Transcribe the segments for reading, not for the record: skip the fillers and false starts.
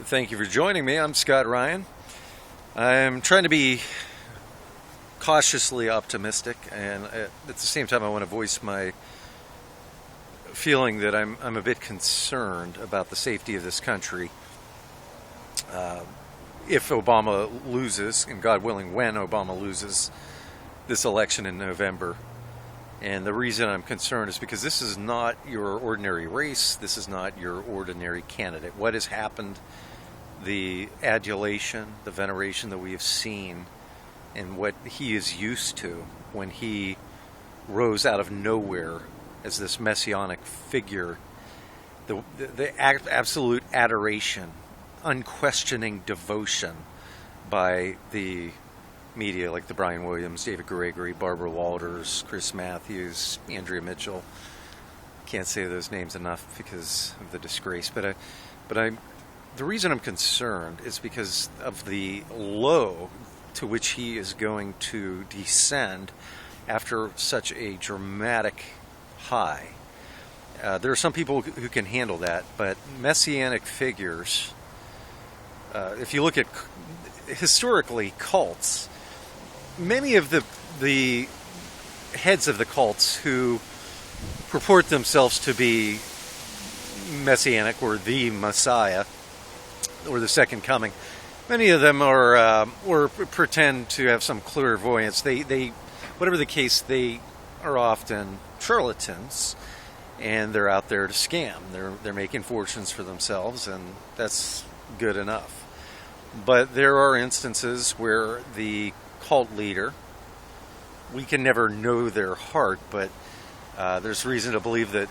Thank you for joining me. I'm Scott Ryan. I'm trying to be cautiously optimistic, and at the same time, I want to voice my feeling that I'm a bit concerned about the safety of this country. If Obama loses, and God willing, when Obama loses this election in November. And the reason I'm concerned is because this is not your ordinary race. This is not your ordinary candidate. What has happened, the adulation, the veneration that we have seen, and what he is used to when he rose out of nowhere as this messianic figure, the absolute adoration, unquestioning devotion by the media like the Brian Williams, David Gregory, Barbara Walters, Chris Matthews, Andrea Mitchell. Can't say those names enough because of the disgrace. But the reason I'm concerned is because of the low to which he is going to descend after such a dramatic high. There are some people who can handle that, but messianic figures, if you look at historically cults, many of the heads of the cults who purport themselves to be messianic or the Messiah or the second coming, many of them are or pretend to have some clairvoyance. They whatever the case, they are often charlatans, and they're out there to scam. They're making fortunes for themselves, and that's good enough. But there are instances where the cult leader, we can never know their heart, but there's reason to believe that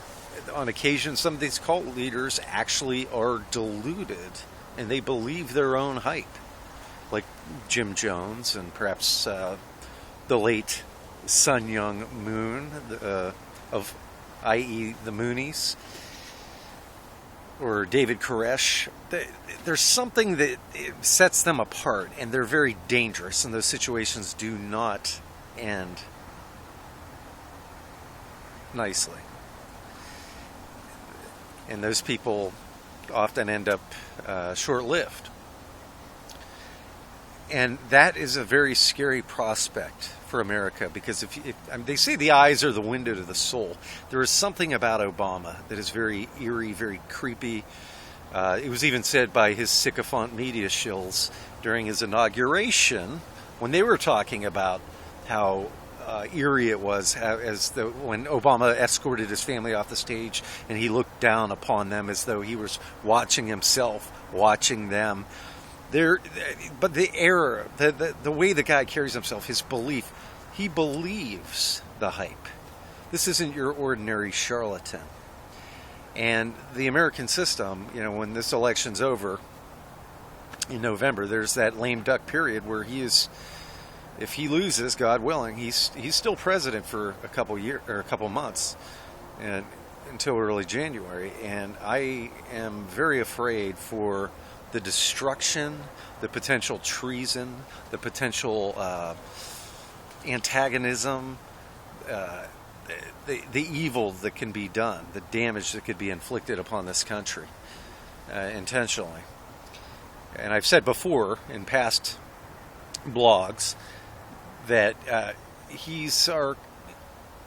on occasion some of these cult leaders actually are deluded and they believe their own hype, like Jim Jones and perhaps the late Sun Myung Moon of i.e. the Moonies, or David Koresh. There's something that sets them apart, and they're very dangerous, and those situations do not end nicely. And those people often end up short-lived. And that is a very scary prospect for America, because if they say the eyes are the window to the soul. There is something about Obama that is very eerie, very creepy. It was even said by his sycophant media shills during his inauguration, when they were talking about how eerie it was when Obama escorted his family off the stage and he looked down upon them as though he was watching himself, watching them. But the error, the way the guy carries himself, his belief, he believes the hype. This isn't your ordinary charlatan. And the American system, when this election's over in November, there's that lame duck period where if he loses, God willing, he's still president for a couple months, and until early January. And I am very afraid for the destruction, the potential treason, the potential antagonism, the evil that can be done, the damage that could be inflicted upon this country intentionally. And I've said before in past blogs that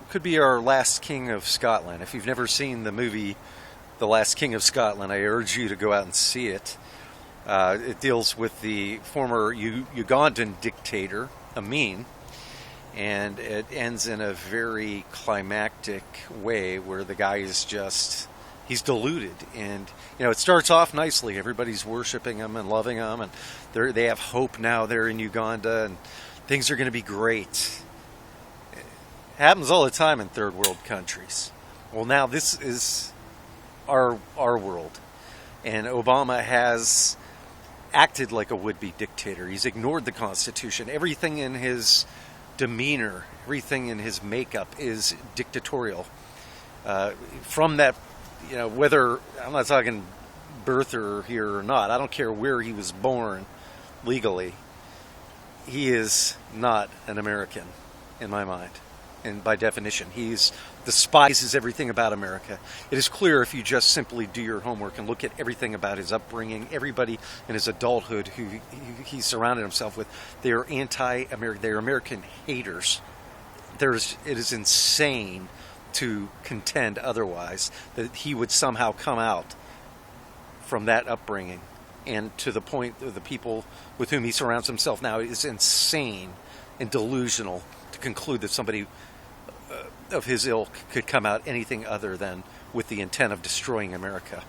could be our last king of Scotland. If you've never seen the movie The Last King of Scotland, I urge you to go out and see it. It deals with the former Ugandan dictator, Amin, and it ends in a very climactic way where the guy is he's deluded. And, it starts off nicely. Everybody's worshiping him and loving him, and they have hope now there in Uganda, and things are going to be great. It happens all the time in third world countries. Well, now this is our world, and Obama has acted like a would-be dictator. He's ignored the Constitution. Everything in his demeanor, everything in his makeup is dictatorial. From that, whether, I'm not talking birther here or not, I don't care where he was born legally, he is not an American in my mind. And by definition, he's despises everything about America. It is clear if you just simply do your homework and look at everything about his upbringing, everybody in his adulthood who he surrounded himself with, they are anti-American, they are American haters. It is insane to contend otherwise, that he would somehow come out from that upbringing. And to the point of the people with whom he surrounds himself now, it is insane and delusional to conclude that somebody of his ilk could come out anything other than with the intent of destroying America.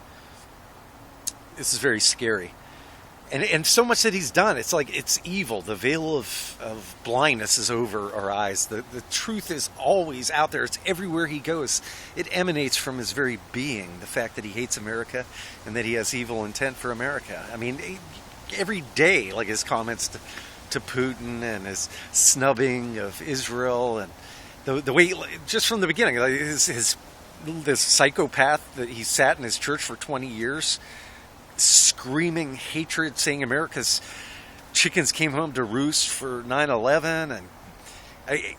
This is very scary. And so much that he's done, it's like it's evil. The veil of blindness is over our eyes. The truth is always out there. It's everywhere he goes. It emanates from his very being, the fact that he hates America and that he has evil intent for America. I mean, every day, like his comments to Putin and his snubbing of Israel, and the way, just from the beginning, like this psychopath that he sat in his church for 20 years, screaming hatred, saying America's chickens came home to roost for 9/11, and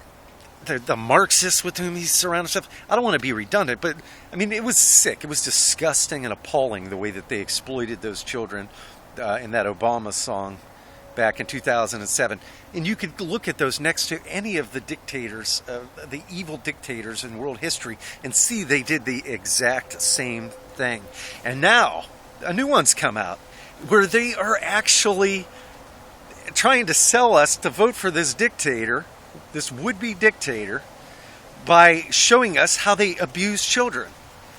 the Marxists with whom he surrounded himself. I don't want to be redundant, but I mean, it was sick. It was disgusting and appalling the way that they exploited those children in that Obama song back in 2007. And you could look at those next to any of the dictators, the evil dictators in world history, and see they did the exact same thing. And now a new one's come out where they are actually trying to sell us to vote for this dictator, this would-be dictator, by showing us how they abuse children.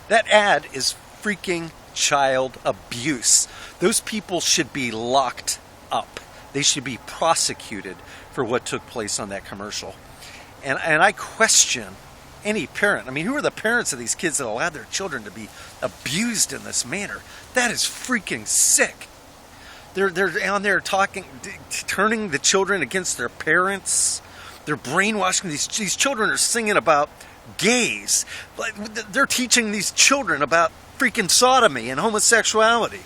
That ad is freaking child abuse. Those people should be locked up. They should be prosecuted for what took place on that commercial. And I question any parent. I mean, who are the parents of these kids that allowed their children to be abused in this manner? That is freaking sick. They're on there talking, turning the children against their parents. They're brainwashing these children are singing about gays. They're teaching these children about freaking sodomy and homosexuality.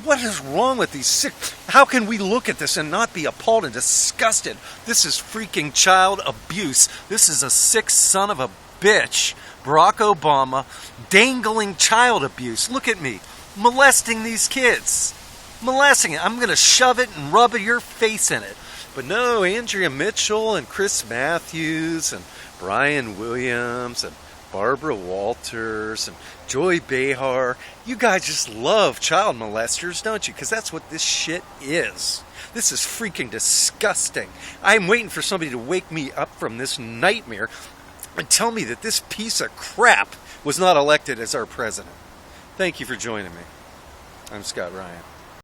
What is wrong with these sick? How can we look at this and not be appalled and disgusted? This is freaking child abuse. This is a sick son of a bitch, Barack Obama, dangling child abuse. Look at me, molesting these kids. Molesting it. I'm going to shove it and rub your face in it. But no, Andrea Mitchell and Chris Matthews and Brian Williams and Barbara Walters and Joy Behar, you guys just love child molesters, don't you? Because that's what this shit is. This is freaking disgusting. I'm waiting for somebody to wake me up from this nightmare and tell me that this piece of crap was not elected as our president. Thank you for joining me. I'm Scott Ryan.